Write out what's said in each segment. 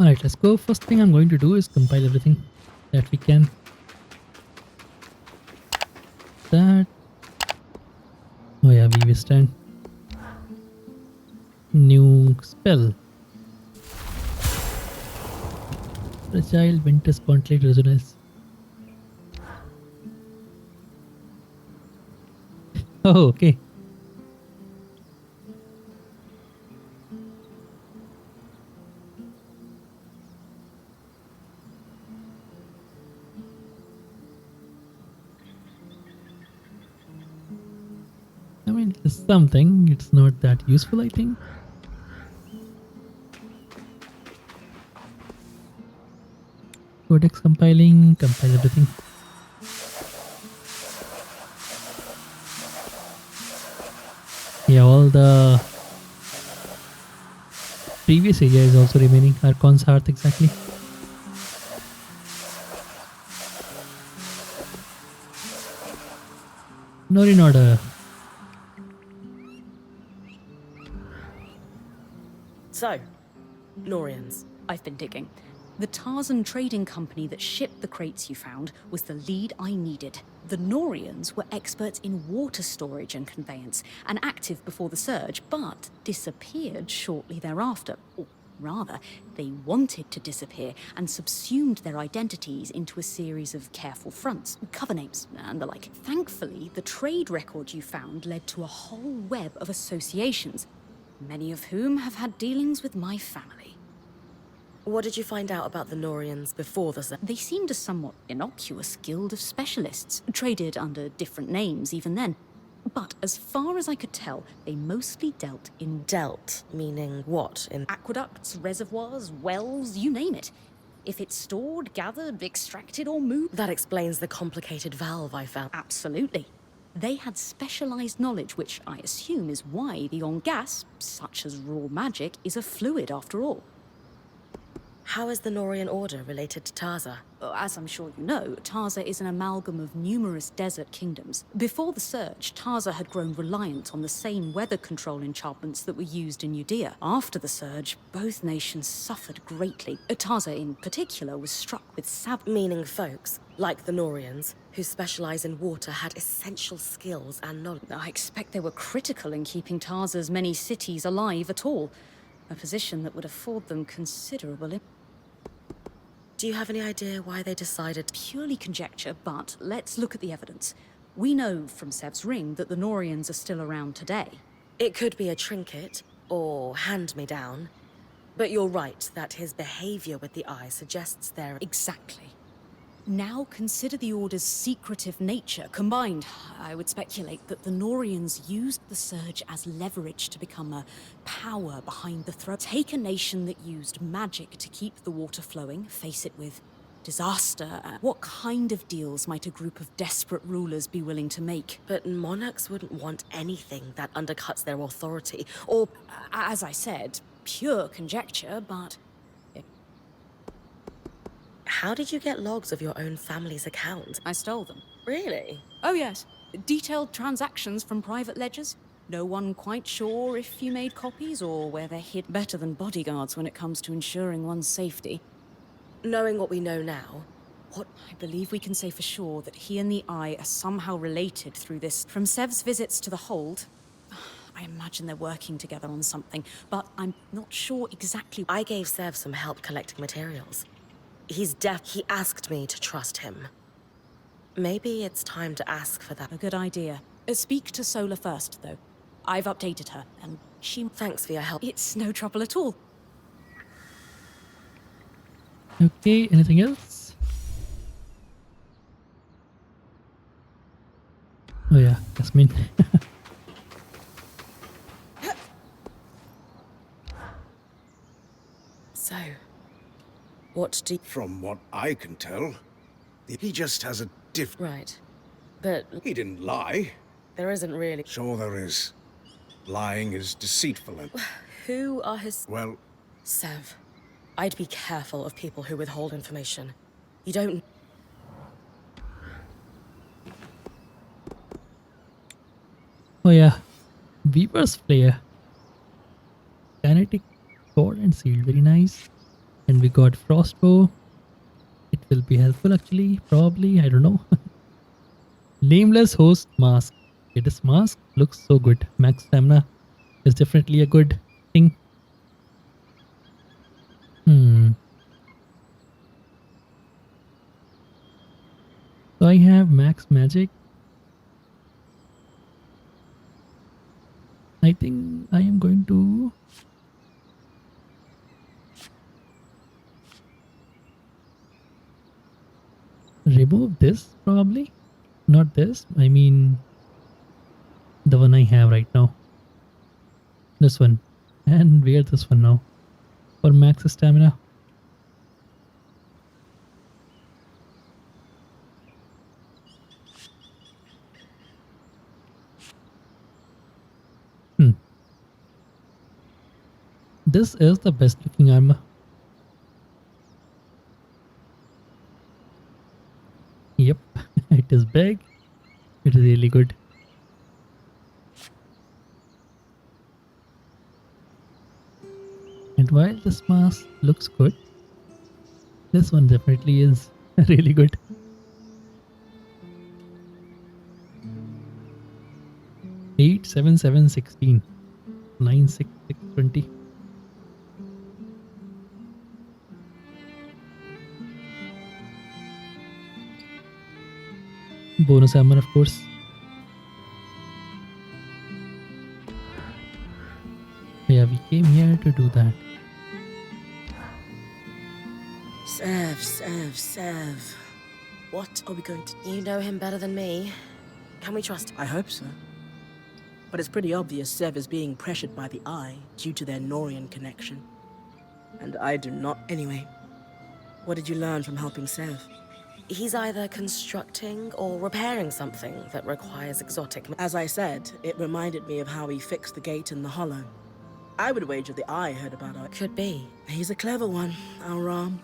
Alright, let's go. First thing I'm going to do is compile everything that we can. That. Oh yeah, we stand. New spell. Fragile winter spotlight resonance. Oh, okay. I mean, it's something. It's not that useful, I think. Codex compiling, compile everything. Yeah, all the previous area is also remaining. Archon's Hearth, exactly. Nor in order. So, Norians. I've been digging. The Tarzan trading company that shipped the crates you found was the lead I needed. The Norians were experts in water storage and conveyance, and active before the surge, but disappeared shortly thereafter. Or rather, they wanted to disappear and subsumed their identities into a series of careful fronts, cover names, and the like. Thankfully, the trade record you found led to a whole web of associations, many of whom have had dealings with my family. What did you find out about the Norians before the... They seemed a somewhat innocuous guild of specialists, traded under different names even then. But as far as I could tell, they mostly dealt in Dealt, meaning what? In aqueducts, reservoirs, wells, you name it. If it's stored, gathered, extracted, or moved... That explains the complicated valve I found. Absolutely. They had specialized knowledge, which I assume is why the on gas, such as raw magic, is a fluid after all. How is the Norian Order related to Tarza? As I'm sure you know, Tarza is an amalgam of numerous desert kingdoms. Before the surge, Tarza had grown reliant on the same weather control enchantments that were used in Judea. After the surge, both nations suffered greatly. Tarza in particular was struck with Meaning folks, like the Norians, who specialize in water, had essential skills and knowledge. I expect they were critical in keeping Tarza's many cities alive at all. A position that would afford them considerable... Do you have any idea why they decided... Purely conjecture, but let's look at the evidence. We know from Sev's ring that the Norians are still around today. It could be a trinket, or hand-me-down. But you're right that his behavior with the eye suggests they're... Exactly. Now consider the Order's secretive nature. Combined, I would speculate that the Norians used the surge as leverage to become a power behind the throne. Take a nation that used magic to keep the water flowing, face it with disaster. What kind of deals might a group of desperate rulers be willing to make? But monarchs wouldn't want anything that undercuts their authority, or... As I said, pure conjecture, but... How did you get logs of your own family's account? I stole them. Really? Oh yes, detailed transactions from private ledgers. No one quite sure if you made copies or where they're hid. Better than bodyguards when it comes to ensuring one's safety. Knowing what we know now, what... I believe we can say for sure that he and the Eye are somehow related through this. From Sev's visits to the hold, I imagine they're working together on something, but I'm not sure exactly. I gave Sev some help collecting materials. He's deaf. He asked me to trust him. Maybe it's time to ask for that. A good idea. Speak to Sola first, though. I've updated her, and she... Thanks for your help. It's no trouble at all. Okay, anything else? Oh yeah, Jasmine. So, what do you... From what I can tell, he just has a Right. But He didn't lie. there isn't really... Sure there is. Lying is deceitful and... Who are his... Well, Sev, I'd be careful of people who withhold information. You don't... Oh yeah, Weaver's Flare. Kinetic cord and sealed, very nice. And we got Frostbow. It will be helpful actually, probably, I don't know. Nameless Host Mask. Okay, this mask looks so good. Max stamina is definitely a good thing. So I have max magic. I think I am going to remove this probably. Not this. I mean the one I have right now. This one. And wear this one now for max stamina. This is the best looking armor. Yep, it is big. It is really good. And while this mask looks good, this one definitely is really good. 8, 7, 7, 16, 9, 6, 6, 20. Bonus armor, of course. Yeah, we came here to do that. Sev. What are we going to do? You know him better than me. Can we trust him? I hope so. But it's pretty obvious Sev is being pressured by the Eye due to their Norian connection. And I do not. Anyway, what did you learn from helping Sev? He's either constructing or repairing something that requires exotic... As I said, it reminded me of how he fixed the gate in the Hollow. I would wager the Eye heard about it. Could be. He's a clever one, our Ram.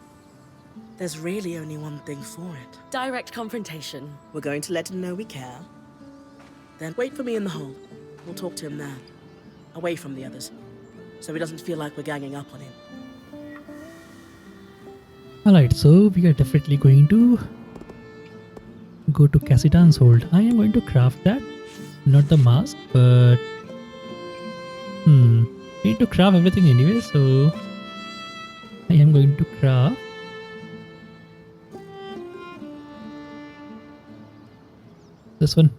There's really only one thing for it. Direct confrontation. We're going to let him know we care. Then wait for me in the hold. We'll talk to him there, away from the others, so he doesn't feel like we're ganging up on him. Alright, so we are definitely going to go to Cassidan's hold. I am going to craft that. Not the mask, but... We need to craft everything anyway, so... I am going to craft... this one.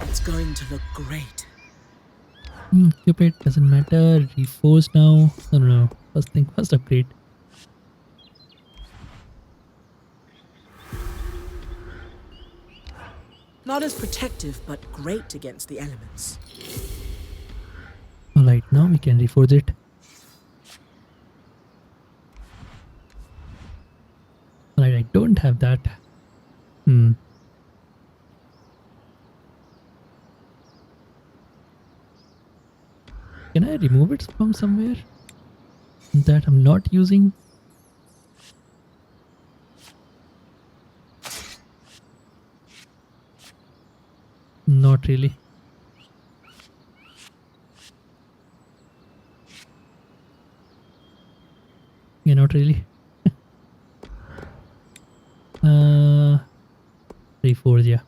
It's going to look great. Cupid doesn't matter. Reforce now. No. First upgrade. Not as protective, but great against the elements. Alright, now we can reforge it. Alright, I don't have that. Can I remove it from somewhere that I'm not using? Not really. Yeah, not really. Reforge, yeah.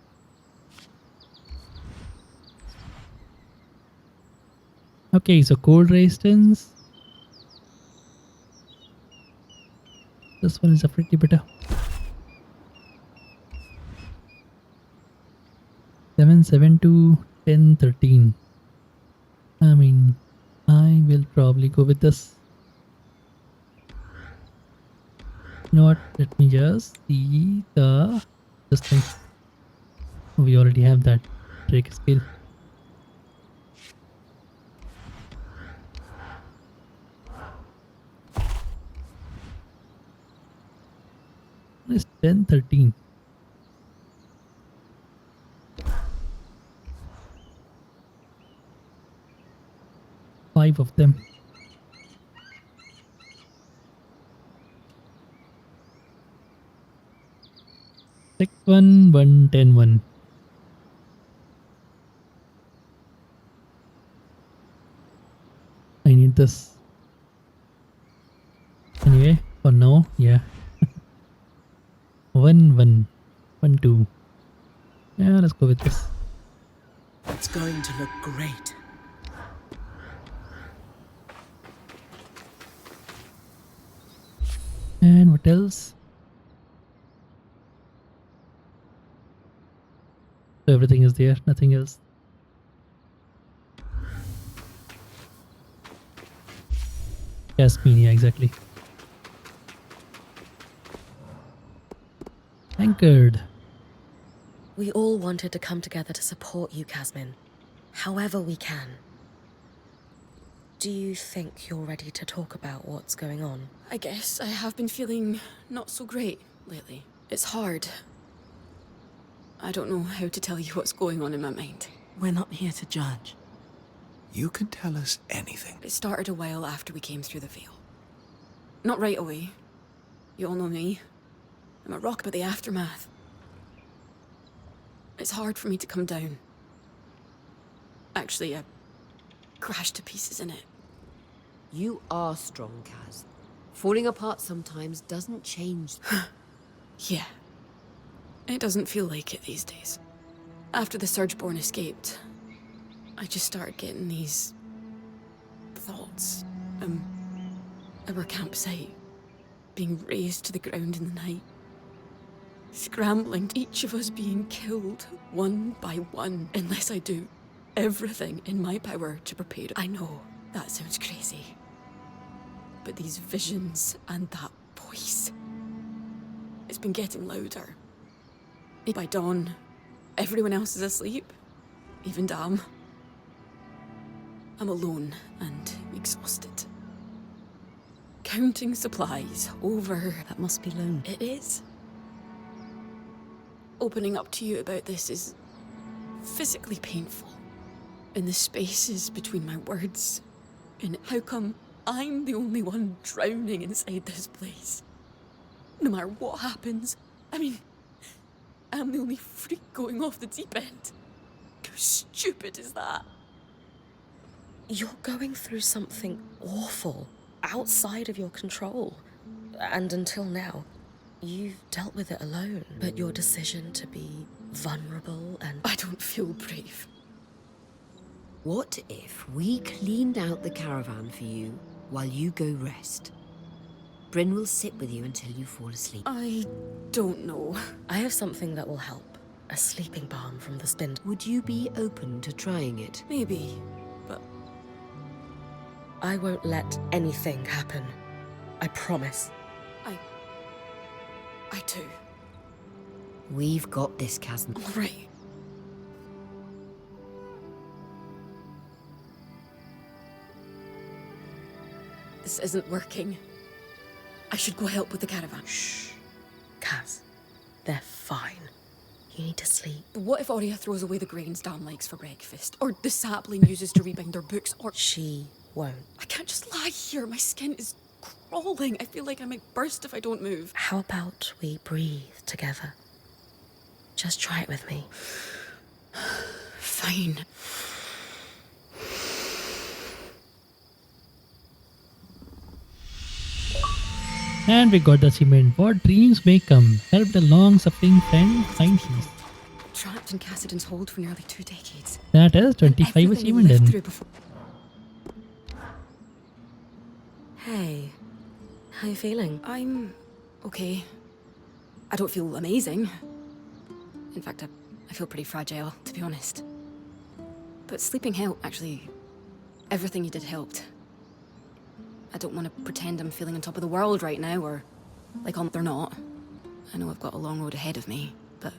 Okay, so cold resistance. This one is definitely better. 7, 7 to 10, 13. I mean, I will probably go with this. You know what? Let me just see this thing. We already have that break skill. It's 10, 13. Five of them. 61110 I need this. Anyway, for now, yeah. 1112. Yeah, let's go with this. It's going to look great. And what else? So everything is there, nothing else. Jasmine, yeah, exactly. Anchored. We all wanted to come together to support you, Casmin, however we can. Do you think you're ready to talk about what's going on? I guess I have been feeling not so great lately. It's hard. I don't know how to tell you what's going on in my mind. We're not here to judge. You can tell us anything. It started a while after we came through the veil. Not right away. You all know me. I'm a rock about the aftermath. It's hard for me to come down. Actually, I crashed to pieces in it. You are strong, Kaz. Falling apart sometimes doesn't change. Yeah. It doesn't feel like it these days. After the Surgeborn escaped, I just started getting these thoughts. Our campsite being razed to the ground in the night. Scrambling, each of us being killed one by one, unless I do everything in my power to prepare. I know that sounds crazy, but these visions and that voice, it's been getting louder. By dawn, everyone else is asleep, even Dam. I'm alone and exhausted. Counting supplies over. That must be lonely. It is. Opening up to you about this is physically painful. In the spaces between my words, and how come I'm the only one drowning inside this place? No matter what happens, I mean, I'm the only freak going off the deep end. How stupid is that? You're going through something awful, outside of your control. And until now, you've dealt with it alone. But your decision to be vulnerable and... I don't feel brave. What if we cleaned out the caravan for you while you go rest? Bryn will sit with you until you fall asleep. I don't know. I have something that will help. A sleeping balm from the spindle. Would you be open to trying it? Maybe, but I won't let anything happen. I promise. I do. We've got this, Kazan. All right. This isn't working. I should go help with the caravan. Shh. Kaz, they're fine. You need to sleep. But what if Aurea throws away the grains Dan likes for breakfast? Or the sapling uses to rebind their books? Or... She won't. I can't just lie here. My skin is crawling. I feel like I might burst if I don't move. How about we breathe together? Just try it with me. Fine. And we got the achievement. What dreams may come. Help the long-suffering friend find peace. Trapped in Cassidon's hold for nearly 2 decades. That is 25 Everything we achievement lived then. through before. Hey, how you feeling? I'm okay. I don't feel amazing. In fact, I feel pretty fragile, to be honest. But sleeping helped, actually. Everything you did helped. I don't want to pretend I'm feeling on top of the world right now, or like they're not. I know I've got a long road ahead of me, but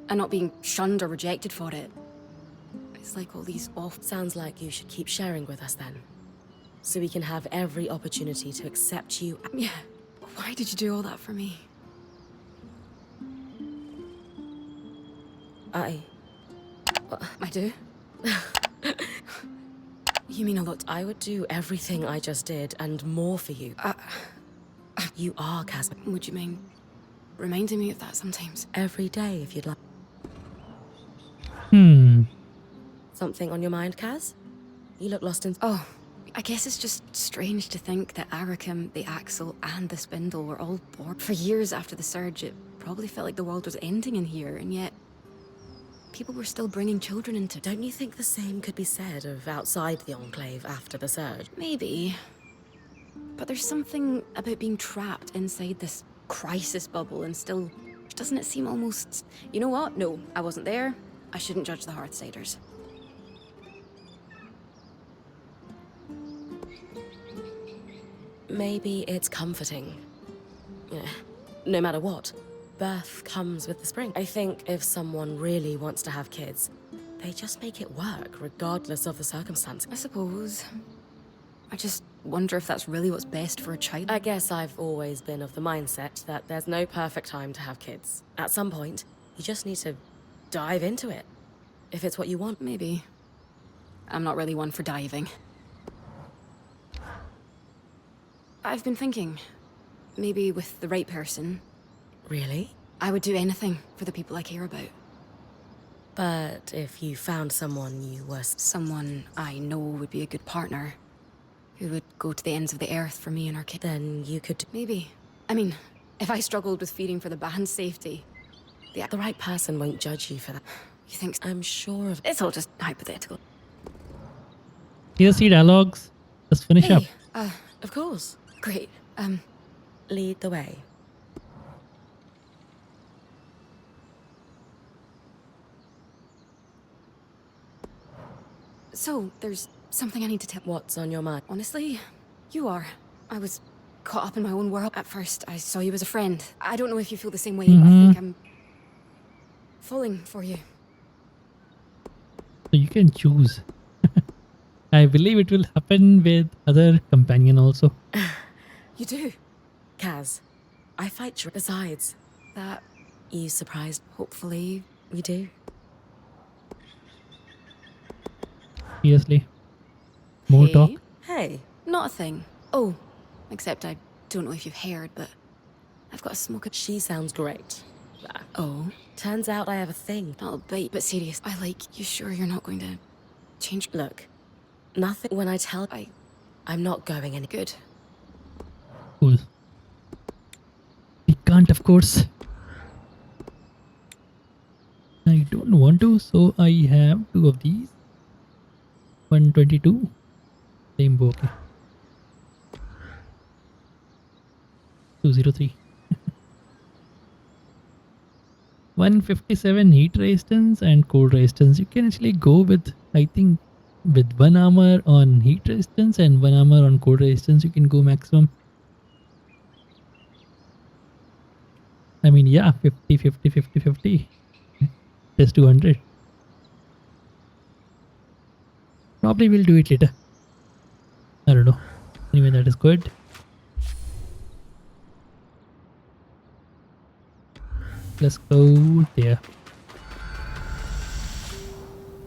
I'm not being shunned or rejected for it. It's like all these awful... Sounds like you should keep sharing with us then. So we can have every opportunity to accept you. Yeah. Why did you do all that for me? I do? You mean a lot. I would do everything I just did and more for you. You are Casmin. Would you mind reminding me of that sometimes. Every day, if you'd like. Something on your mind, Kaz? You look lost in... Oh, I guess it's just strange to think that Arakim, the Axle, and the Spindle were all born. For years after the Surge, it probably felt like the world was ending in here, and yet people were still bringing children into... Don't you think the same could be said of outside the Enclave after the Surge? Maybe. But there's something about being trapped inside this crisis bubble and still... Doesn't it seem almost... You know what? No, I wasn't there. I shouldn't judge the Hearthsiders. Maybe it's comforting. Yeah. No matter what, birth comes with the spring. I think if someone really wants to have kids, they just make it work, regardless of the circumstances. I suppose. I just wonder if that's really what's best for a child. I guess I've always been of the mindset that there's no perfect time to have kids. At some point, you just need to dive into it. If it's what you want. Maybe. I'm not really one for diving. I've been thinking, maybe with the right person, Really? I would do anything for the people I care about. But if you found someone you were... Someone I know would be a good partner, who would go to the ends of the earth for me and our kid. Then you could... Maybe. I mean, if I struggled with feeding for the band's safety, The right person won't judge you for that. you think I'm sure of... it's all just hypothetical. Here's the dialogues. Let's finish up. Hey, Of course. great. Lead the way. So, there's something I need to tell. What's on your mind? Honestly, you are. I was caught up in my own world. At first, I saw you as a friend. I don't know if you feel the same way, but I think I'm falling for you. So you can choose. I believe it will happen with other companion also. You do. Kaz, I fight you. Besides, That, you surprised. hopefully, We do. Seriously. More Hey. talk. Hey, not a thing. Oh, except I don't know if you've heard, but I've got a smoke. she sounds great. Oh, Turns out I have a thing. not a bite, but serious. I like. You sure you're not going to change? Look, nothing when I tell... I'm not going any... Good. Cool. We can't, of course. I don't want to, so I have 2 of these. 122. Same bow. Okay. 203. 157 heat resistance and cold resistance. You can actually go with, I think, with 1 armor on heat resistance and 1 armor on cold resistance. You can go maximum. I mean, yeah, 50, 50, 50, 50. Just 200. Probably we'll do it later. I don't know. Anyway, that is good. Let's go there.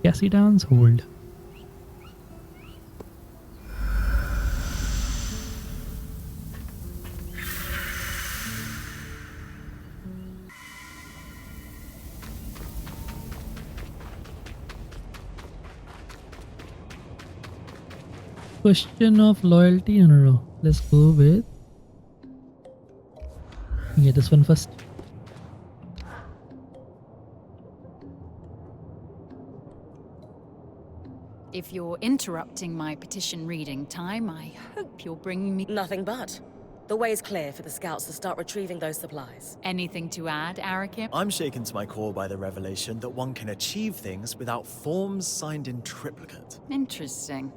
Cassidans hold. Question of loyalty. No. Let's go with... Yeah, this one first. If you're interrupting my petition reading time, I hope you're bringing me Nothing but. The way's clear for the scouts to start retrieving those supplies. anything to add, Arakim. I'm shaken to my core by the revelation that one can achieve things without forms signed in triplicate. Interesting.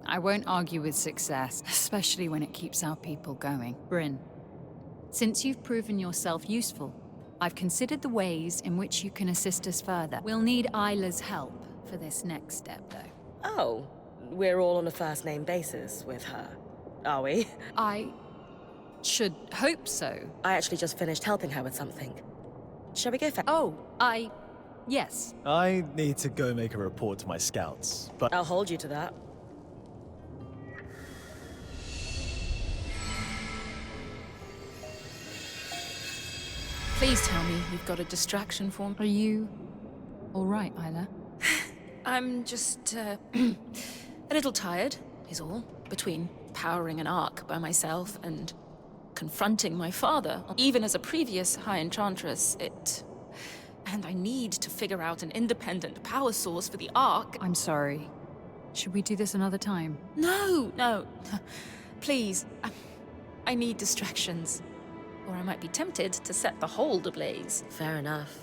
I won't argue with success, especially when it keeps our people going. Bryn, since you've proven yourself useful, I've considered the ways in which you can assist us further. We'll need Isla's help for this next step, though. Oh, we're all on a first-name basis with her, are we? I should hope so. I actually just finished helping her with something. Shall we go Yes. I need to go make a report to my scouts, but I'll hold you to that. Please tell me you've got a distraction for me. Are you all right, Isla? I'm just, a little tired, is all. Between powering an arc by myself and confronting my father. Even as a previous High Enchantress, And I need to figure out an independent power source for the arc. I'm sorry. Should we do this another time? No. Please. I need distractions. Or I might be tempted to set the hold ablaze. Fair enough.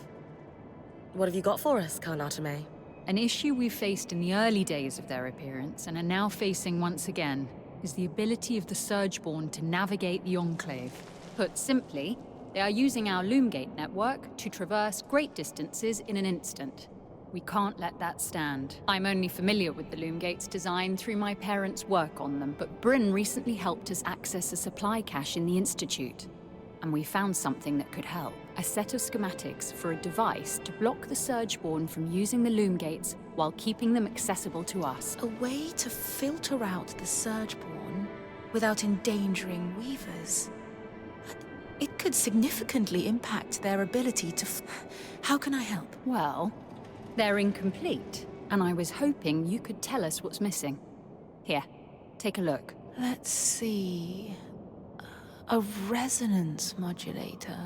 What have you got for us, Karnatame? An issue we faced in the early days of their appearance and are now facing once again is the ability of the Surgeborn to navigate the Enclave. Put simply, they are using our Loomgate network to traverse great distances in an instant. We can't let that stand. I'm only familiar with the Loomgate's design through my parents' work on them, but Bryn recently helped us access a supply cache in the Institute. And we found something that could help. A set of schematics for a device to block the Surgeborn from using the Loomgates while keeping them accessible to us. A way to filter out the Surgeborn without endangering Weavers. It could significantly impact their ability to How can I help? Well, they're incomplete, and I was hoping you could tell us what's missing. Here, take a look. Let's see... A resonance modulator.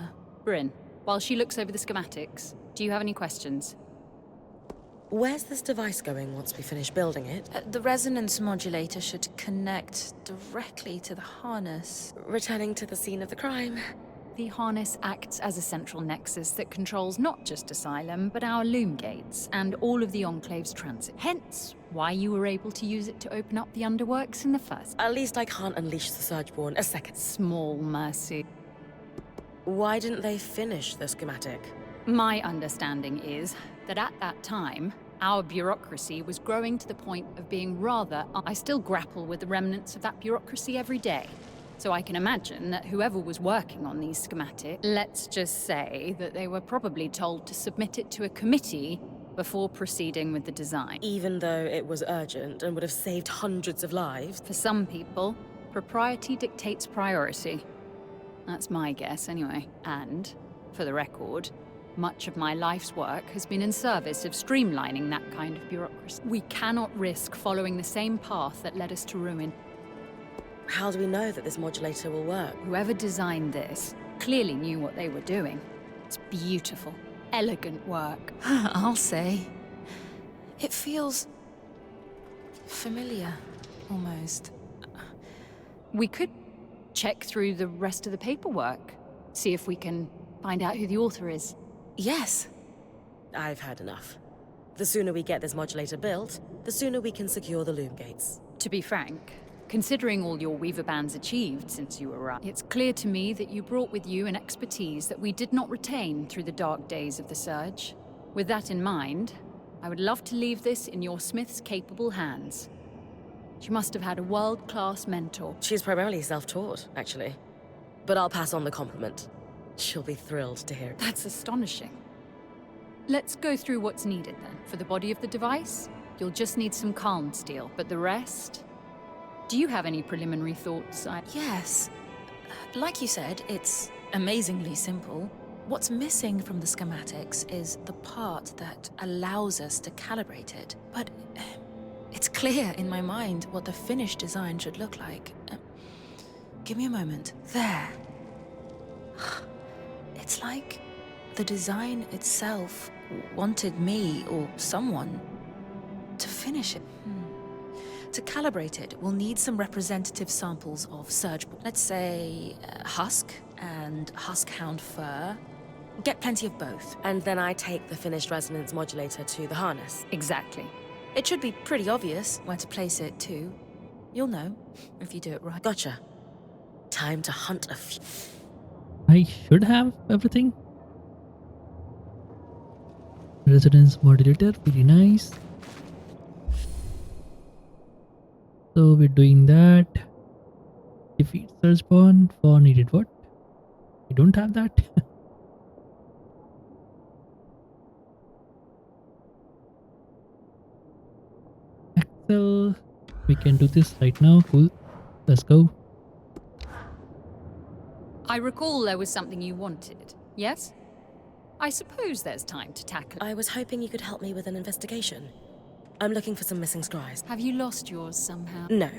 Bryn, while she looks over the schematics, do you have any questions? Where's this device going once we finish building it? The resonance modulator should connect directly to the harness. Returning to the scene of the crime. The harness acts as a central nexus that controls not just Asylum, but our Loomgates and all of the Enclave's transit. Hence, why you were able to use it to open up the underworks in the first. At least I can't unleash the Surgeborn a second. Small mercy. Why didn't they finish the schematic? My understanding is that at that time, our bureaucracy was growing to the point of being rather... I still grapple with the remnants of that bureaucracy every day. So I can imagine that whoever was working on these schematics, let's just say that they were probably told to submit it to a committee before proceeding with the design. Even though it was urgent and would have saved hundreds of lives? For some people, propriety dictates priority. That's my guess anyway. And, for the record, much of my life's work has been in service of streamlining that kind of bureaucracy. We cannot risk following the same path that led us to ruin. How do we know that this modulator will work? Whoever designed this clearly knew what they were doing. It's beautiful, elegant work. I'll say. It feels... familiar, almost. We could check through the rest of the paperwork, see if we can find out who the author is. Yes. I've had enough. The sooner we get this modulator built, the sooner we can secure the Loomgates. To be frank, considering all your Weaver bands achieved since you arrived, it's clear to me that you brought with you an expertise that we did not retain through the dark days of the Surge. With that in mind, I would love to leave this in your Smith's capable hands. She must have had a world-class mentor. She's primarily self-taught, actually. But I'll pass on the compliment. She'll be thrilled to hear it. That's astonishing. Let's go through what's needed then. For the body of the device, you'll just need some calm steel, but the rest... Do you have any preliminary thoughts? Yes. Like you said, it's amazingly simple. What's missing from the schematics is the part that allows us to calibrate it. But it's clear in my mind what the finished design should look like. Give me a moment. There. It's like the design itself wanted me, or someone, to finish it. To calibrate it, we'll need some representative samples of Surgeborn. Let's say husk and huskhound fur. Get plenty of both. And then I take the finished resonance modulator to the harness. Exactly. It should be pretty obvious where to place it, too. You'll know, if you do it right. Gotcha. Time to hunt a few. I should have everything. Resonance modulator, pretty nice. So we're doing that. Defeat Surgeborn for needed what? We don't have that. Axel, we can do this right now. Cool. Let's go. I recall there was something you wanted, yes? I suppose there's time to tackle. I was hoping you could help me with an investigation. I'm looking for some missing scries. Have you lost yours somehow? No,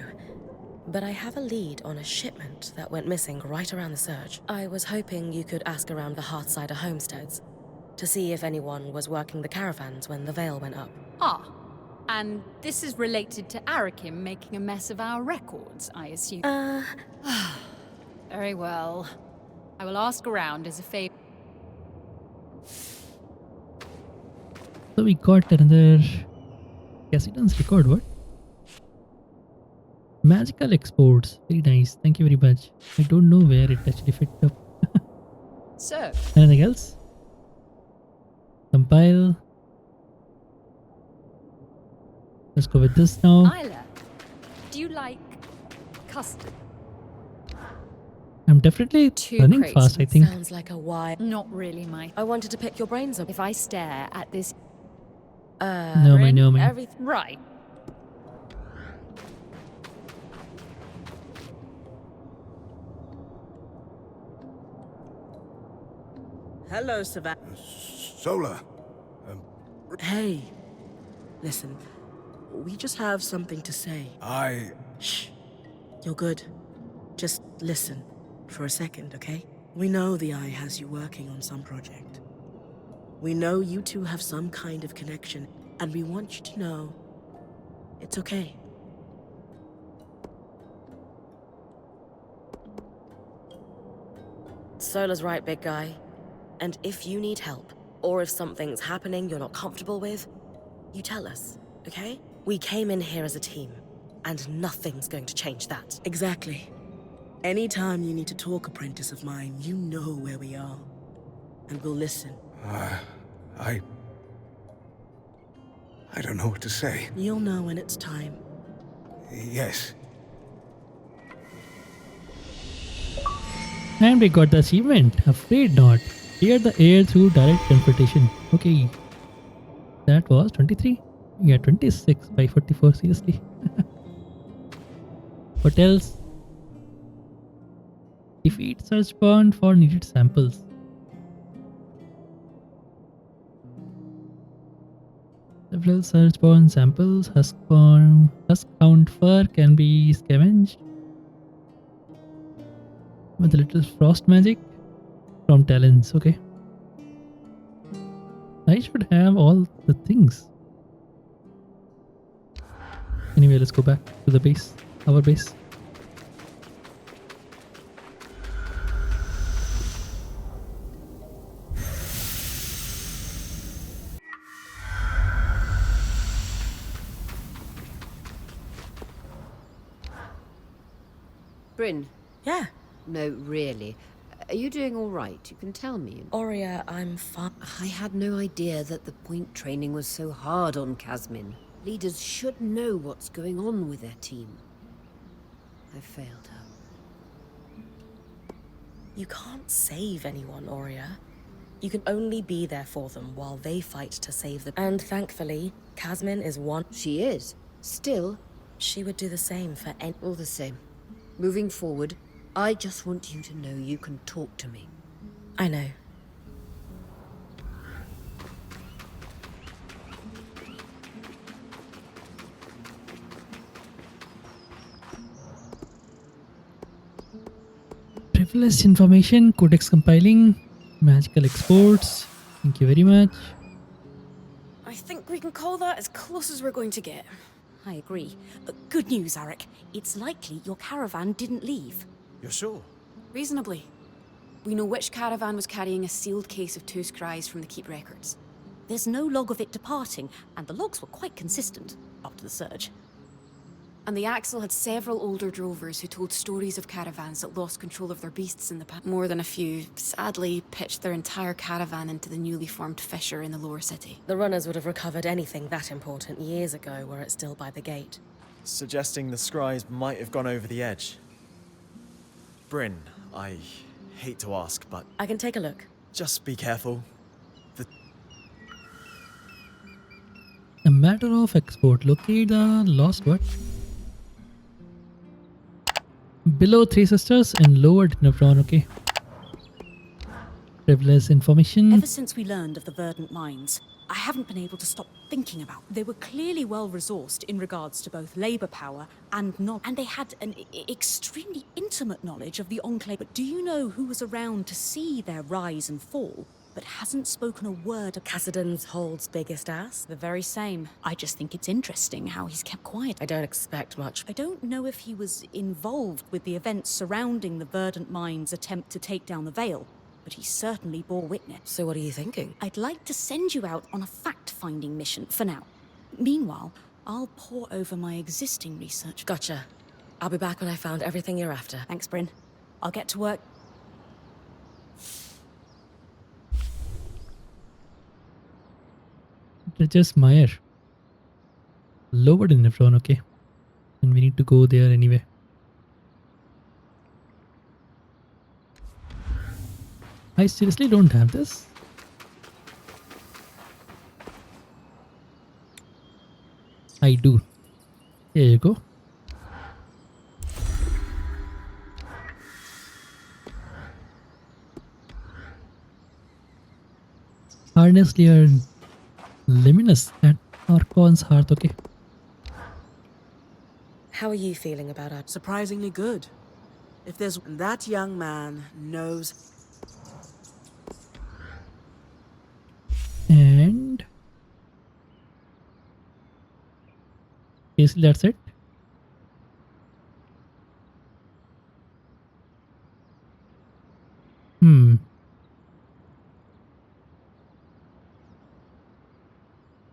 but I have a lead on a shipment that went missing right around the surge. I was hoping you could ask around the Hearthsider homesteads to see if anyone was working the caravans when the veil went up. Ah, and this is related to Arakim making a mess of our records, I assume. Very well. I will ask around as a favor. So we got another Cassidon's record. What? Magical exports. Very nice. Thank you very much. I don't know where it actually fit up. So, Anything else? Compile. Let's go with this now. Isla, do you like custard? I'm definitely Two running crates. fast, I think. Sounds like a why. Not really, my. I wanted to pick your brains up. If I stare at this. No, my, no, my. Everything. Right. Hello, Savannah. Sola. Hey. Listen, we just have something to say. Shh. You're good. Just listen for a second, okay? We know the Eye has you working on some project. We know you two have some kind of connection, and we want you to know it's okay. Sola's right, big guy. And if you need help, or if something's happening you're not comfortable with, you tell us, okay? We came in here as a team, and nothing's going to change that. Exactly. Anytime you need to talk, apprentice of mine, you know where we are. And we'll listen. I don't know what to say. You'll know when it's time. Yes. And we got the achievement. Afraid not. Clear the air through direct confrontation. Okay. That was 23. Yeah, 26 by 44. Seriously. What else? Defeat search spawn for needed samples. Several search spawn samples. Husk hound fur can be scavenged with a little frost magic from talons. Okay. I should have all the things. Anyway, let's go back to the base. Our base. Bryn, Yeah. no, really. Are you doing all right? You can tell me. Aurea, I'm fine. I had no idea that the point training was so hard on Casmin. Leaders should know what's going on with their team. I failed her. You can't save anyone, Aurea. You can only be there for them while they fight to save them. And thankfully, Casmin is one. She is. Still, She would do the same for any. all the same. Moving forward, I just want you to know you can talk to me. I know. Privileged information, codex compiling, magical exports. Thank you very much. I think we can call that as close as we're going to get. I agree. But good news, Arik. It's likely your caravan didn't leave. You're sure? Reasonably. We know which caravan was carrying a sealed case of 2 scries from the Keep records. There's no log of it departing, and the logs were quite consistent after the surge. And the Axel had several older drovers who told stories of caravans that lost control of their beasts in the past. More than a few, sadly, pitched their entire caravan into the newly formed fissure in the lower city. The runners would have recovered anything that important years ago were it still by the gate. Suggesting the scries might have gone over the edge. Bryn, I hate to ask, but I can take a look. just be careful. A matter of export. Locate the lost what? Below 3 sisters and lower dinner prawn. Okay. Frivolous information. Ever since we learned of the verdant mines, I haven't been able to stop thinking about them. They were clearly well resourced in regards to both labor power and knowledge, and they had an extremely intimate knowledge of the Enclave. But do you know who was around to see their rise and fall, but hasn't spoken a word of Cassidon's Hold's biggest ass? the very same? I just think it's interesting how he's kept quiet. I don't expect much. I don't know if he was involved with the events surrounding the verdant mines' attempt to take down the Veil, but he certainly bore witness. So what are you thinking? I'd like to send you out on a fact-finding mission for now. Meanwhile, I'll pore over my existing research. Gotcha. I'll be back when I found everything you're after. Thanks, Bryn. I'll get to work. Regis Meyer. Lowered in Nephron, okay. And we need to go there anyway. I seriously don't have this. I do. Here you go. Harness layer luminous at Archon's heart, okay. How are you feeling about our... Surprisingly good. If there's... That young man knows... And... Basically that's it.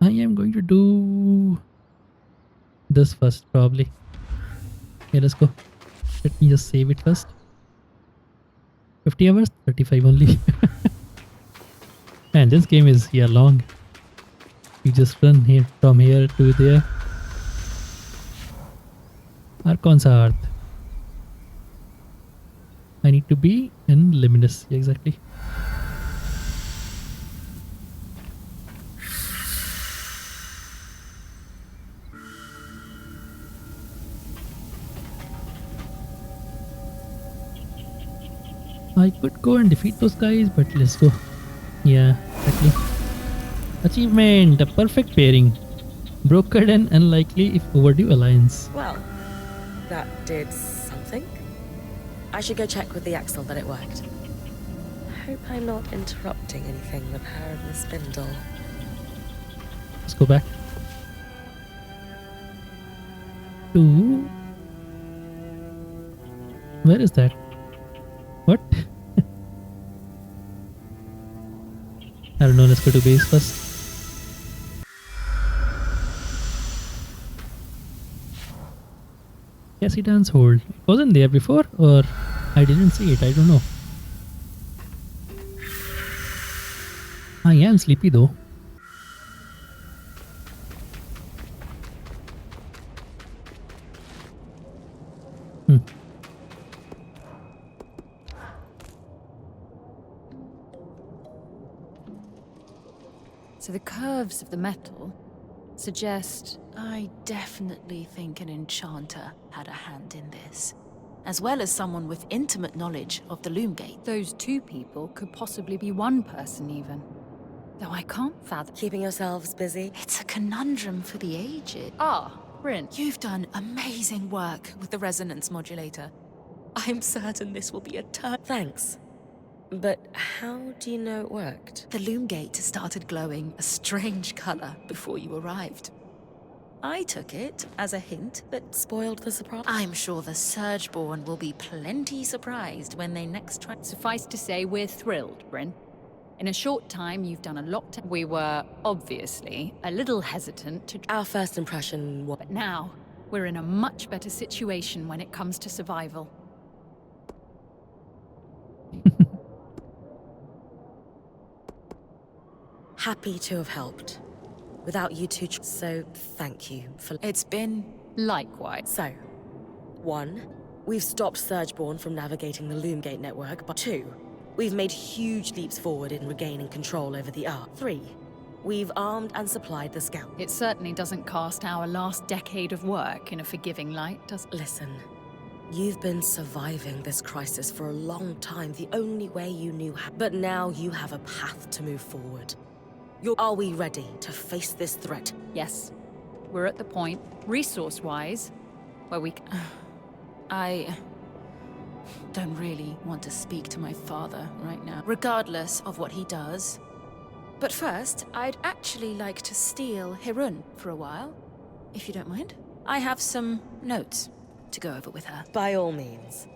I am going to do this first probably. Okay, let's go. Let me just save it first. 50 hours, 35 only. Man, this game is here long. You just run here from here to there. Archon's Hearth. I need to be in Luminous. Yeah, exactly. I could go and defeat those guys, but let's go. Yeah, exactly. Achievement, a perfect pairing. Brokered and unlikely if overdue alliance. Well, that did something. I should go check with the Axel that it worked. Hope I'm not interrupting anything with her and the spindle. Let's go back. To... Where is that? What? I don't know, let's go to base first. Cassidon's Hold. It wasn't there before, or I didn't see it, I don't know. I am sleepy though. So the curves of the metal suggest... I definitely think an enchanter had a hand in this, as well as someone with intimate knowledge of the Loomgate. Those two people could possibly be one person even. Though I can't fathom... Keeping yourselves busy? It's a conundrum for the aged. Ah, Bryn. You've done amazing work with the resonance modulator. I'm certain this will be a turn. Thanks. But how do you know it worked? The Loomgate started glowing a strange color before you arrived. I took it as a hint that Spoiled the surprise? I'm sure the Surgeborn will be plenty surprised when they next try. Suffice to say, we're thrilled, Bryn. In a short time, you've done a lot. We were, obviously, a little hesitant to... Our first impression was... But now, we're in a much better situation when it comes to survival. Happy to have helped. Without you two, so thank you for... It's been... Likewise. So, 1, we've stopped Surgeborn from navigating the Loomgate network, but 2, we've made huge leaps forward in regaining control over the Ark. 3, we've armed and supplied the Scout. It certainly doesn't cast our last decade of work in a forgiving light, does it? Listen, You've been surviving this crisis for a long time, the only way you knew how. But now you have a path to move forward. Are we ready to face this threat? Yes, we're at the point, resource-wise, where we can... I don't really want to speak to my father right now, regardless of what he does. But first, I'd actually like to steal Hirun for a while, if you don't mind. I have some notes to go over with her. By all means.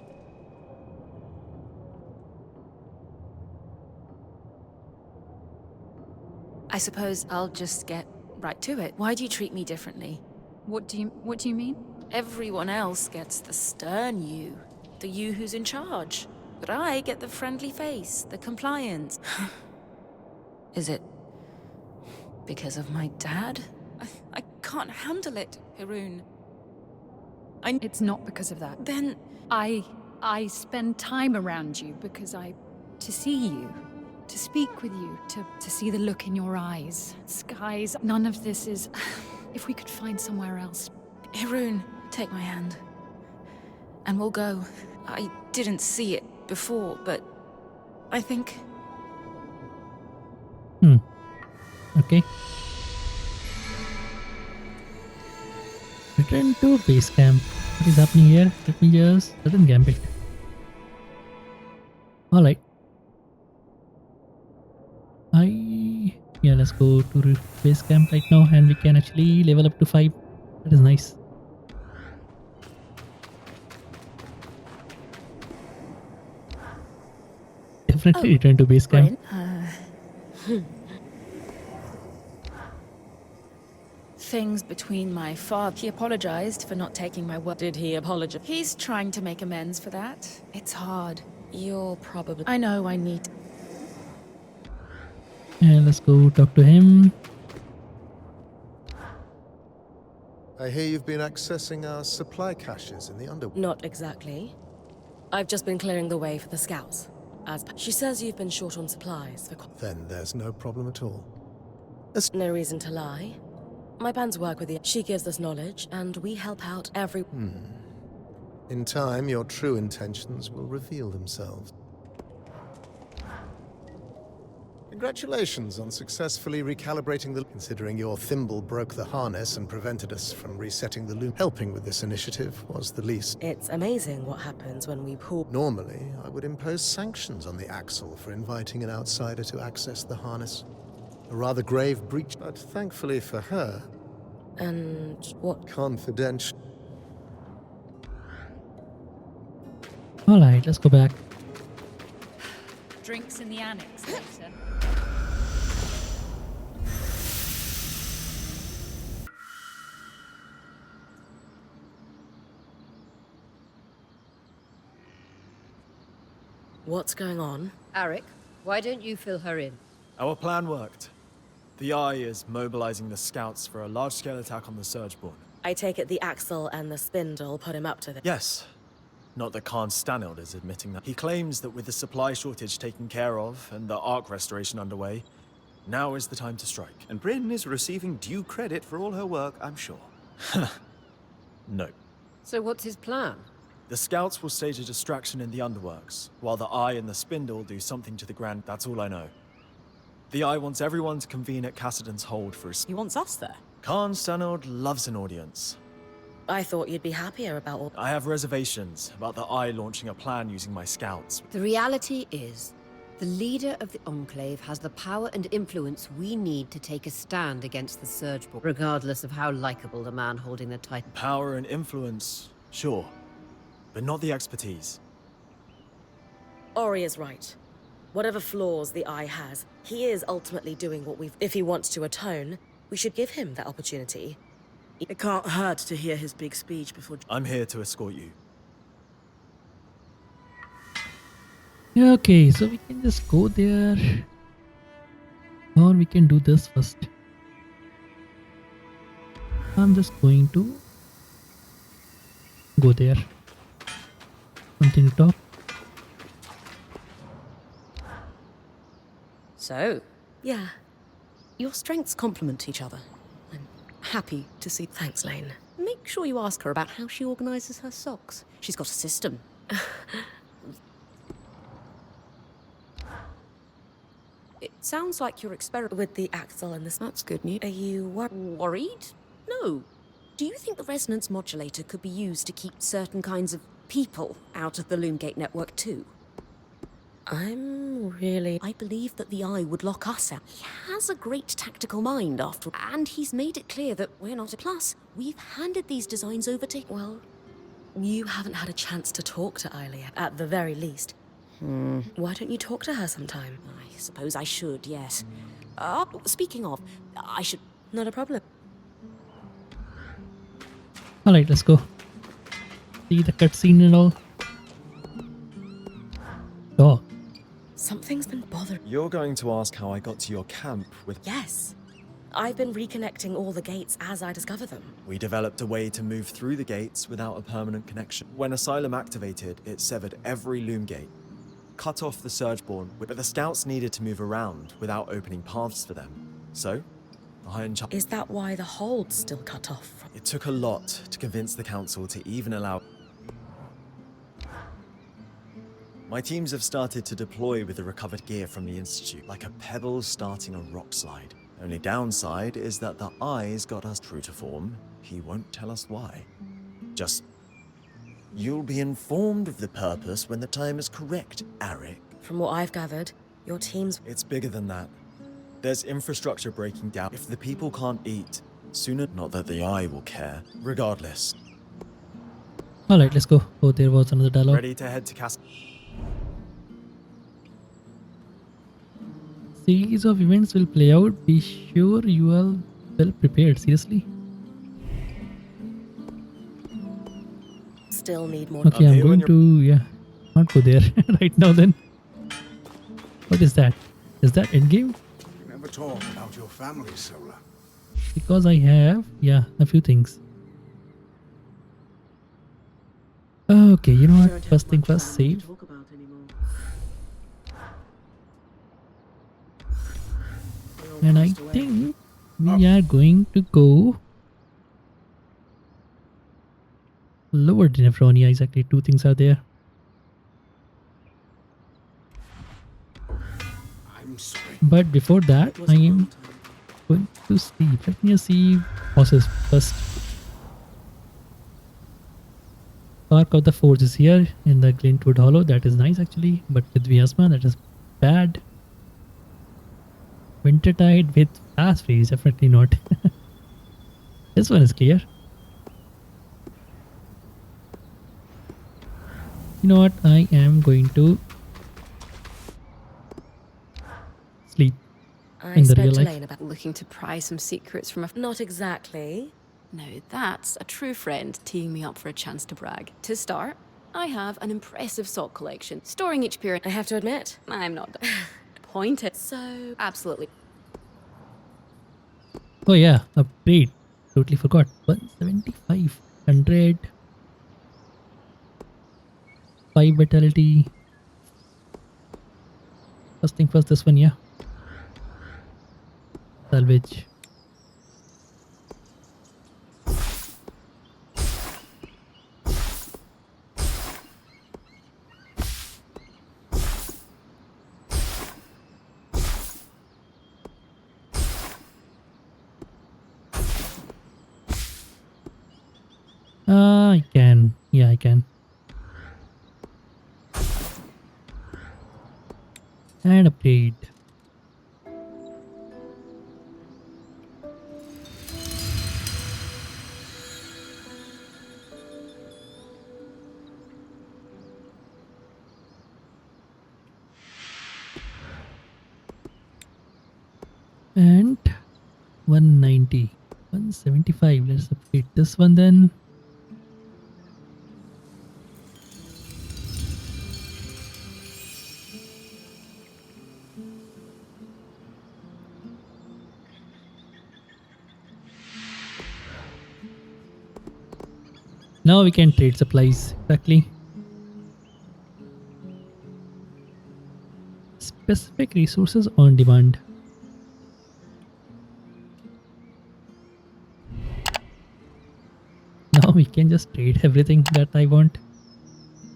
I suppose I'll just get right to it. Why do you treat me differently? What do you mean? Everyone else gets the stern you, the you who's in charge. But I get the friendly face, the compliance. Is it because of my dad? I can't handle it, Hirun. It's not because of that. Then I spend time around you because to see you, to speak with you, to see the look in your eyes. Skies, none of this is... If we could find somewhere else. Hirun, take my hand. And we'll go. I didn't see it before, but I think... Okay. Return to base camp. What is happening here? Let me just sudden gambit. Alright. Yeah, let's go to base camp right now and we can actually level up to 5. That is nice. Definitely return to base camp. Things between my father. He apologized for not taking my word. Did he apologize? He's trying to make amends for that. It's hard. You're probably... I know I need... And let's go talk to him. I hear you've been accessing our supply caches in the underworld. Not exactly. I've just been clearing the way for the scouts. She says you've been short on supplies for... Then there's no problem at all. No reason to lie. My bands work with you. She gives us knowledge, and we help out every... In time, your true intentions will reveal themselves. Congratulations on successfully recalibrating the... Considering your thimble broke the harness and prevented us from resetting the loop, helping with this initiative was the least. It's amazing what happens when we pull... Normally, I would impose sanctions on the Axle for inviting an outsider to access the harness. A rather grave breach, but thankfully for her... And what? Confidential. Alright, let's go back. Drinks in the annex later. What's going on? Arik, why don't you fill her in? Our plan worked. The Eye is mobilizing the scouts for a large-scale attack on the Surgeborn. I take it the Axle and the Spindle put him up to this. Yes. Not that Khan Stanild is admitting that. He claims that with the supply shortage taken care of and the Ark restoration underway, now is the time to strike. And Bryn is receiving due credit for all her work, I'm sure. No. So what's his plan? The scouts will stage a distraction in the underworks, while the Eye and the Spindle do something to the Grand. That's all I know. The Eye wants everyone to convene at Cassidon's Hold for a... He wants us there. Khan Stanild loves an audience. I thought you'd be happier about all... I have reservations about the Eye launching a plan using my scouts. The reality is, the leader of the Enclave has the power and influence we need to take a stand against the Surgeborn, regardless of how likable the man holding the title. Power and influence, sure. But not the expertise. Ori is right. Whatever flaws the Eye has, he is ultimately doing what we've... If he wants to atone, we should give him that opportunity. It can't hurt to hear his big speech before... I'm here to escort you. Okay, so we can just go there. Or we can do this first. I'm just going to go there. Something to talk. So, Yeah. your strengths complement each other. I'm happy to see... Thanks, Lane. Make Make sure you ask her about how she organizes her socks. She's got a system. It sounds like you're experimenting With the axle and this. That's good news. Are you worried? No. Do you think the resonance modulator could be used to keep certain kinds of people out of the Loomgate network too? I'm really... I believe that the Eye would lock us out. He has a great tactical mind after all, and he's made it clear that we're not a plus. We've handed these designs over to... Well, you haven't had a chance to talk to Ilia, at the very least. Why don't you talk to her sometime? I suppose I should, yes. Speaking of, I should... Not a problem. Alright, let's go. See the cutscene and all. Oh. Something's been bothering... You're going to ask how I got to your camp with... Yes. I've been reconnecting all the gates as I discover them. We developed a way to move through the gates without a permanent connection. When Asylum activated, it severed every loom gate, cut off the Surgeborn, but the scouts needed to move around without opening paths for them. So, I and Ch- Is that why the hold's still cut off? It took a lot to convince the council to even allow... My teams have started to deploy with the recovered gear from the Institute, like a pebble starting a rock slide. Only downside is that the Eye's got us true to form. He won't tell us why. Just... You'll be informed of the purpose when the time is correct, Arik. From what I've gathered, your team's... It's bigger than that. There's infrastructure breaking down. If the people can't eat, sooner... Not that the Eye will care. Regardless. Alright, let's go. Oh, there was another dialogue. Ready to head to Cas... Series of events will play out. Be sure you are well prepared. Seriously? Still need more... Okay, I'm going to... Yeah. Not go there right now then. What is that? Is that endgame? You never talk about your family, Sola. Because I have... Yeah, a few things. Okay, you know what? First thing first, save. And I think we are going to go lower than Nephronia. Exactly, two things are there. I'm sorry. But before that, I am going to sleep. Let me just see bosses first. Park of the Forge is here in the Glintwood Hollow. That is nice actually, but with Viasma, that is bad. Wintertide with fast freeze, definitely not. This one is clear. You know what? I am going to sleep I in the spoke real to life. Lane about... Looking to pry some secrets from a... Not exactly. No, that's a true friend teeing me up for a chance to brag. To start, I have an impressive sock collection, storing each period. I have to admit, I'm not pointed. So, absolutely. Oh yeah, upgrade. Totally forgot. 175, 100, 5 vitality. First thing first, this one, yeah. Salvage. I can. Yeah, I can. And upgrade. And 190. 175. Let's upgrade this one then. Now we can trade supplies. Exactly. Specific resources on demand. Now we can just trade everything that I want,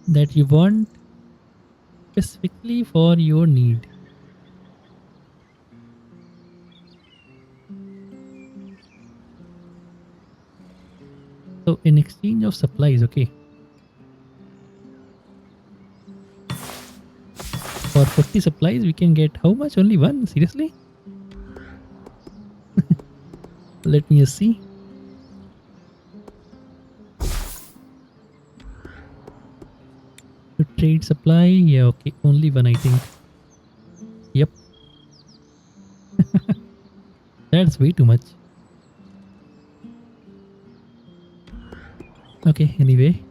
that you want specifically for your need. So in exchange of supplies, okay. For 50 supplies, we can get how much? Only one? Seriously? Let me just see. To trade supply, yeah, okay. Only one, I think. Yep. That's way too much. Okay, anyway.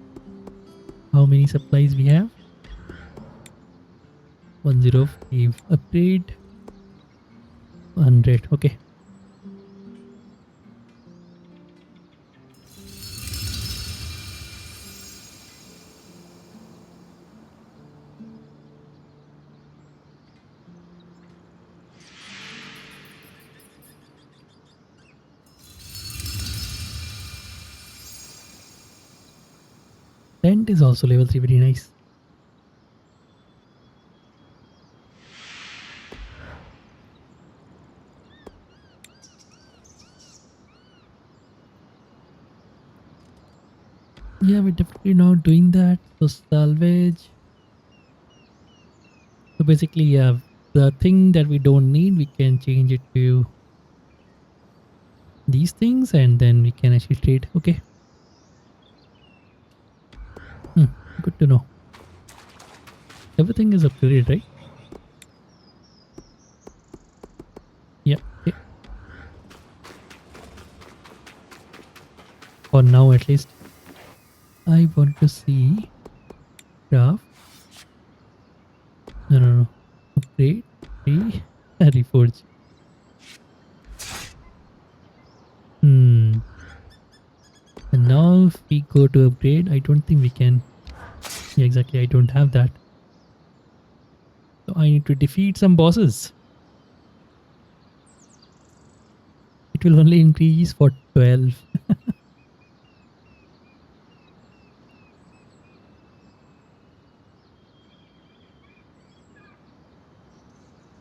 How many supplies we have? 105. Upgrade. 100. Okay. Tent is also level 3. Very nice. Yeah, we're definitely not doing that. So salvage. So basically, yeah, the thing that we don't need, we can change it to these things and then we can actually trade. Okay. Good to know. Everything is upgraded, right? Yeah. Okay. For now, at least. I want to see craft. No. Upgrade. Reforge. And now if we go to upgrade, I don't think we can. Yeah, exactly. I don't have that. So I need to defeat some bosses. It will only increase for 12.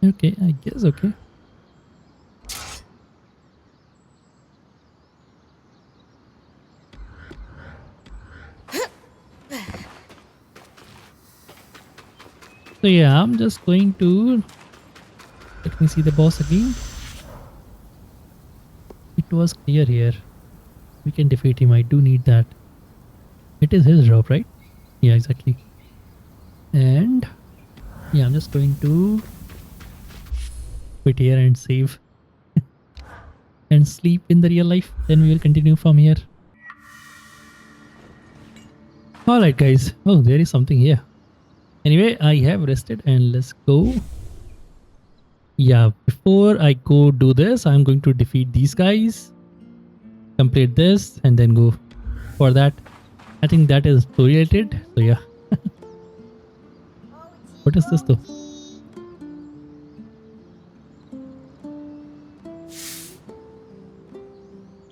Okay, I guess okay. So yeah, I'm just going to let me see the boss again. It was clear here. We can defeat him. I do need that. It is his job, right? Yeah, exactly. And yeah, I'm just going to quit here and save and sleep in the real life. Then we will continue from here. Alright guys. Oh, there is something here. Anyway, I have rested and let's go. Yeah, before I go do this, I'm going to defeat these guys. Complete this and then go for that. I think that is story related. So yeah. What is this though?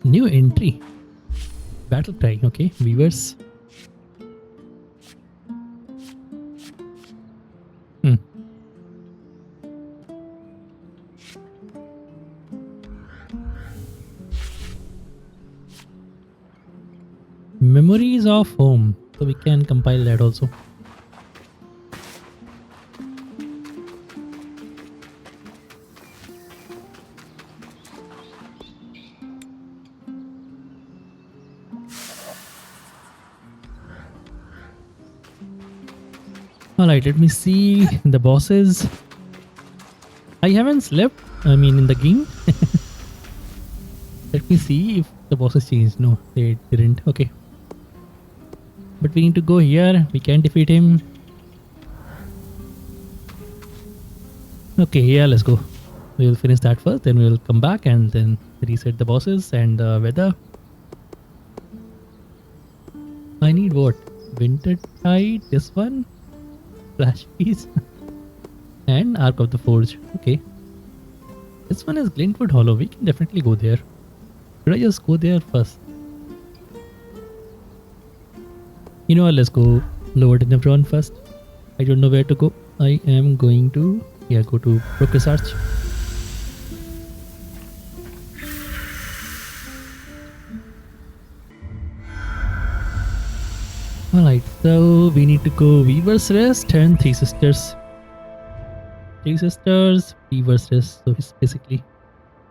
New entry. Battle cry. Okay, viewers. Memories of home. So we can compile that also. Alright, let me see the bosses. I haven't slept, I mean in the game. Let me see if the bosses changed. No, they didn't. Okay. But we need to go here. We can defeat him. Okay, yeah, let's go. We will finish that first, then we will come back and then reset the bosses and the weather. I need what? Winter Tide, this one. Flash piece. And Ark of the Forge. Okay. This one is Glintwood Hollow. We can definitely go there. Should I just go there first? You know what? Let's go lower than everyone first. I don't know where to go. I am going to go to Progress Arch. Alright, so we need to go Weaver's Rest and Three Sisters. Three Sisters, Weaver's Rest. So it's basically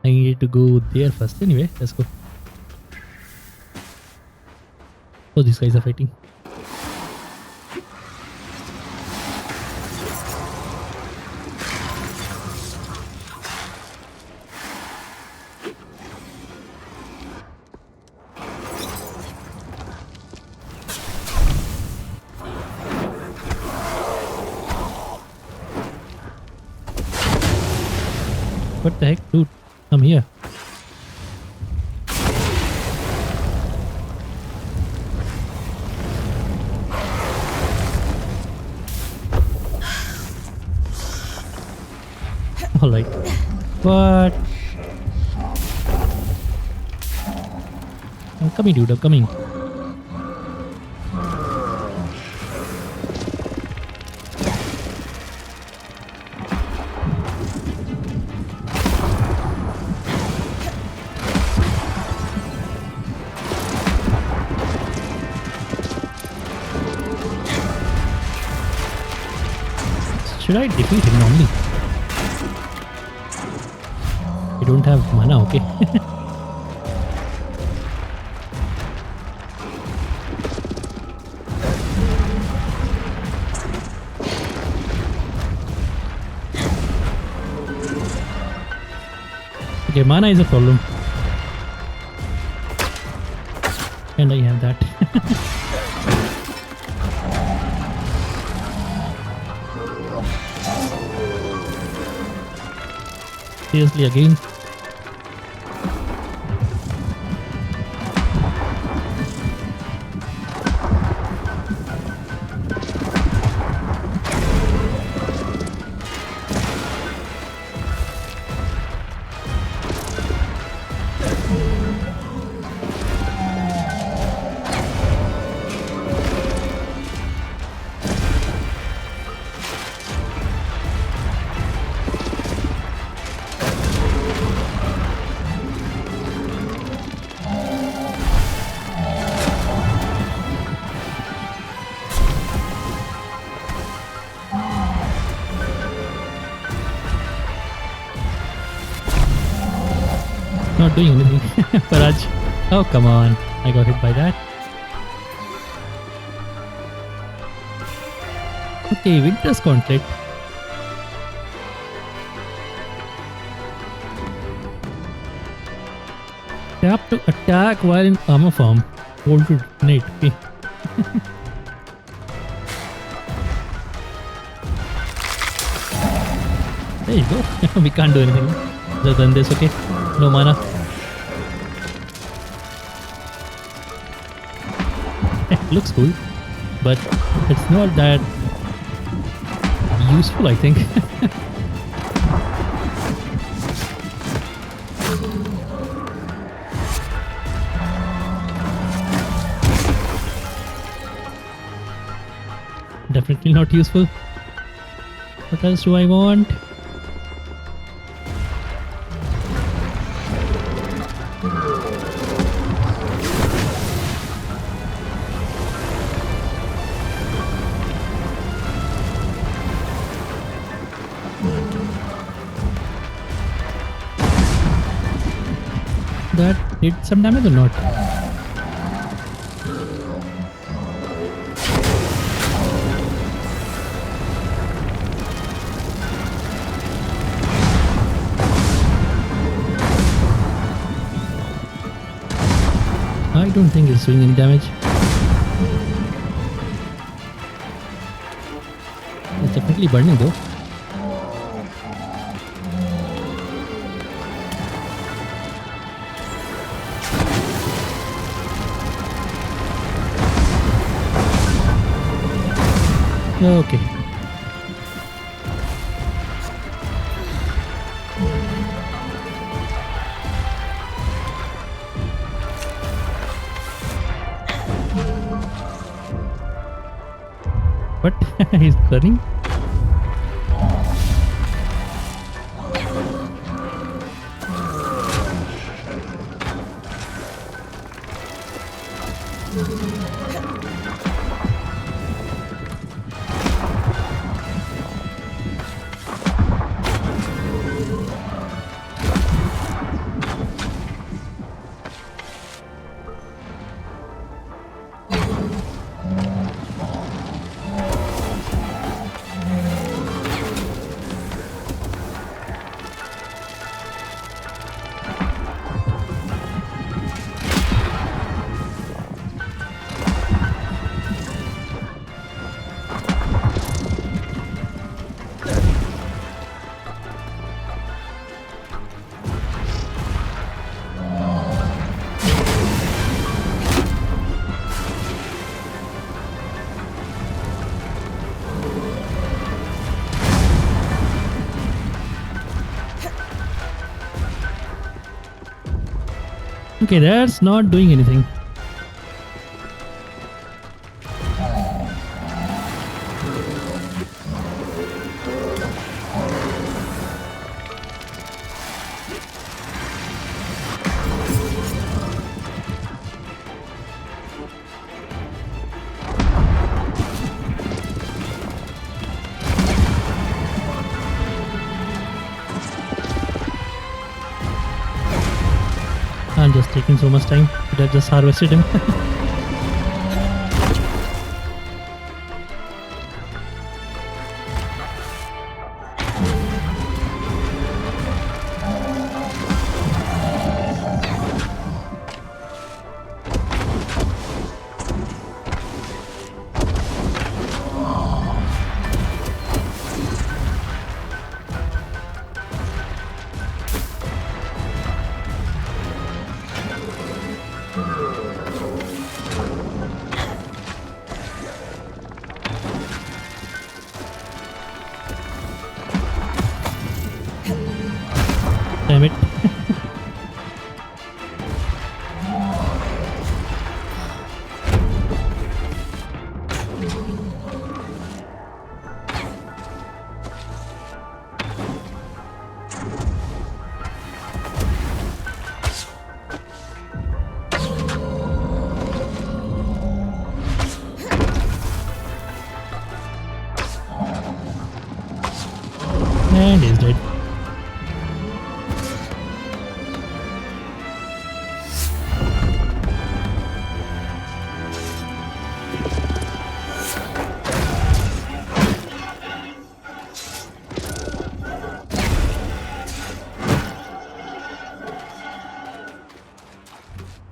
I needed to go there first. Anyway, let's go. Oh, these guys are fighting. What the heck, dude? I'm here. Alright. What? I'm coming, dude. I'm coming. Should I defeat him normally? I don't have mana, okay. Okay, mana is a problem. And I have that. Seriously, again? Not doing anything. Paraj. Oh, come on. I got hit by that. Okay, Winter's Contract. Tap to attack while in armor form. Hold to detonate. Okay. There you go. We can't do anything other than this, okay? No mana. Looks cool, but it's not that useful, I think. Definitely not useful. What else do I want? That did some damage or not? I don't think it's doing any damage. It's definitely burning though. Okay. He's running. Okay, that's not doing anything. I'm just taking so much time. Could have just harvested him. Damn it. And he's dead.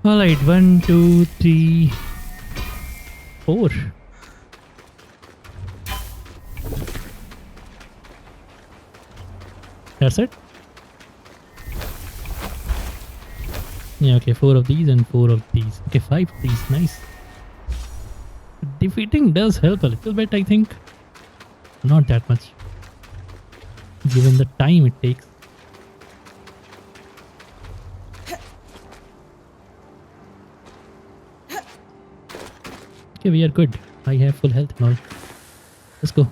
Alright, 1, 2, 3, 4. That's it? Yeah, okay, 4 of these and 4 of these. Okay, 5 of these, nice. Defeating does help a little bit, I think. Not that much. Given the time it takes. Okay, we are good. I have full health and all. Let's go.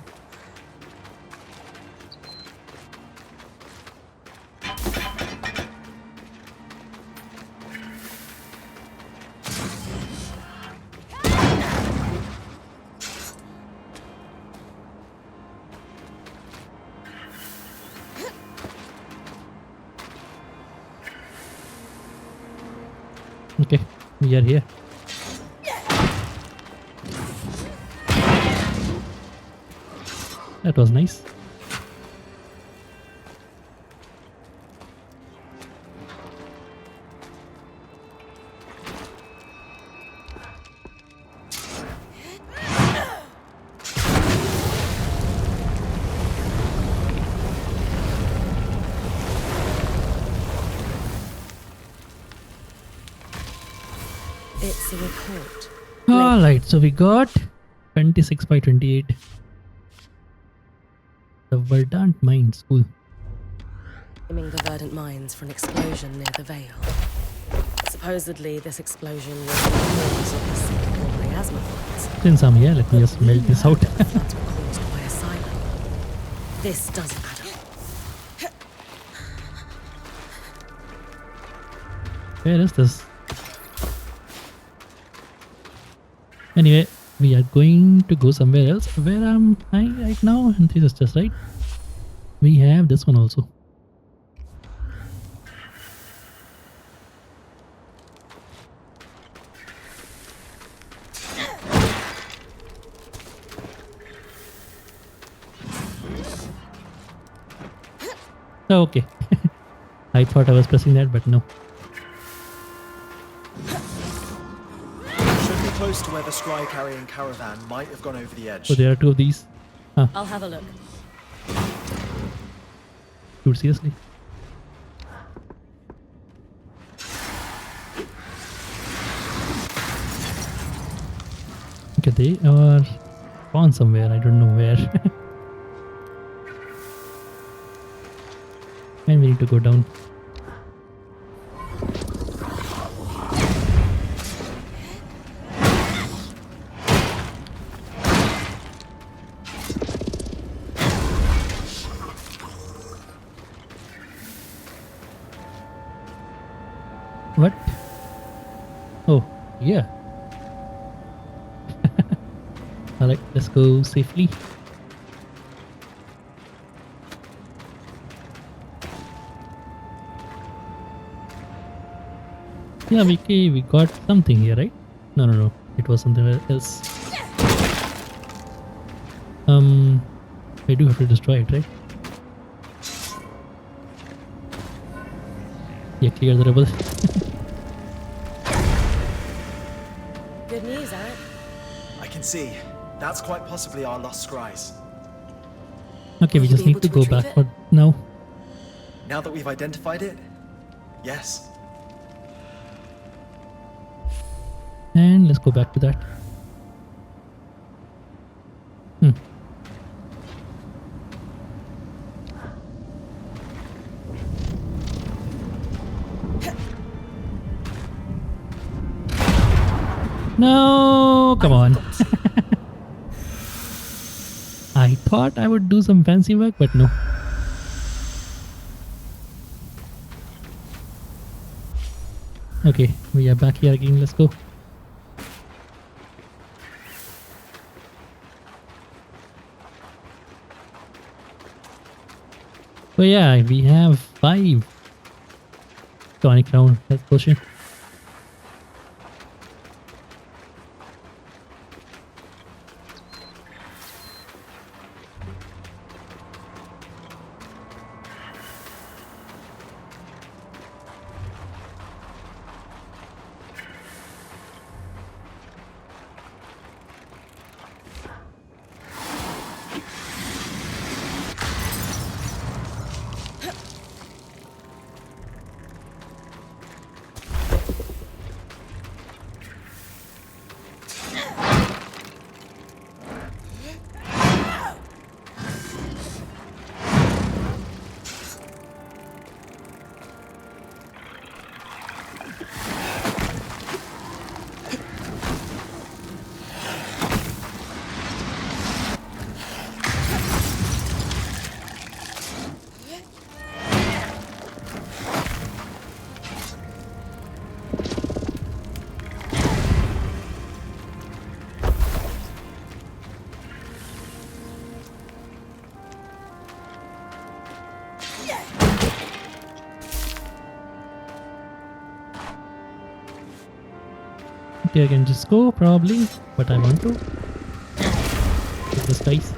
Okay, we are here. That was nice. It's a report. Alright, so we got 26 by 28. The Verdant Mines, cool. Blaming the Verdant Mines for an explosion near the Vale. Supposedly, this explosion was the cause of the second miasma floods. Since I'm here, let me just melt this out. The floods were caused This doesn't add up. Where is this? Anyway, we are going to go somewhere else. Where am I right now? And this is just right. We have this one also. Oh, okay. I thought I was pressing that, but no. Should be close to where the scry carrying caravan might have gone over the edge. So there are two of these. Huh. I'll have a look. Dude, seriously? Okay, they are gone somewhere. I don't know where. And we need to go down. What? Oh, yeah. Alright, let's go safely. Yeah, we got something here, right? No. It was something else. I do have to destroy it, right? Yeah, clear the rebel. Good news, Eric. I can see. That's quite possibly our lost scries. Okay, we Will you just be need able to to go retrieve backward now. Now that we've identified it, yes. And let's go back to that. No, come on. I thought I would do some fancy work, but no. Okay, we are back here again. Let's go. So yeah, we have 5 tonic round health potion. Okay, I can just go probably, but I want to take this dice.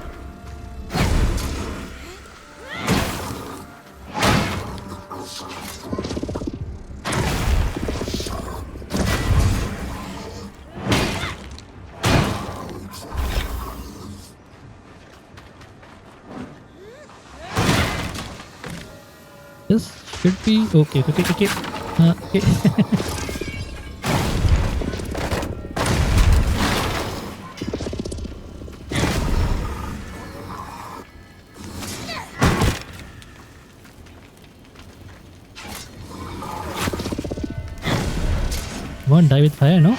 This should be okay. Okay. Won't die with fire, no?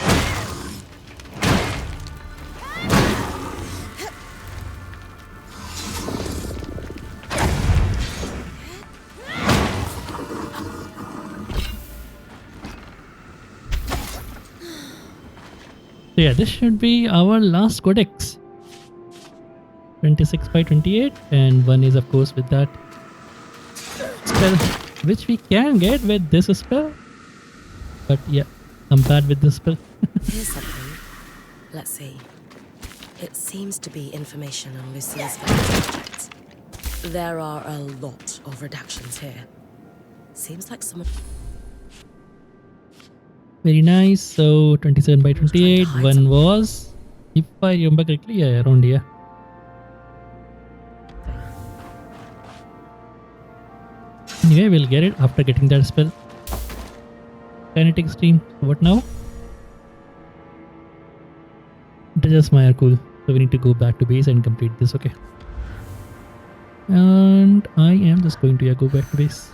So yeah, this should be our last codex. 26 by 28, and one is of course with that spell, which we can get with this spell. But yeah, I'm bad with this spell. Here's something. Let's see. It seems to be information on Lucia's project. There are a lot of redactions here. Seems like someone... Very nice. So 27 by 28. One was, if I remember correctly, yeah, around here. Anyway, we'll get it after getting that spell. Kinetic stream. What now? Just my cool. So we need to go back to base and complete this. Okay. And I am just going to go back to base.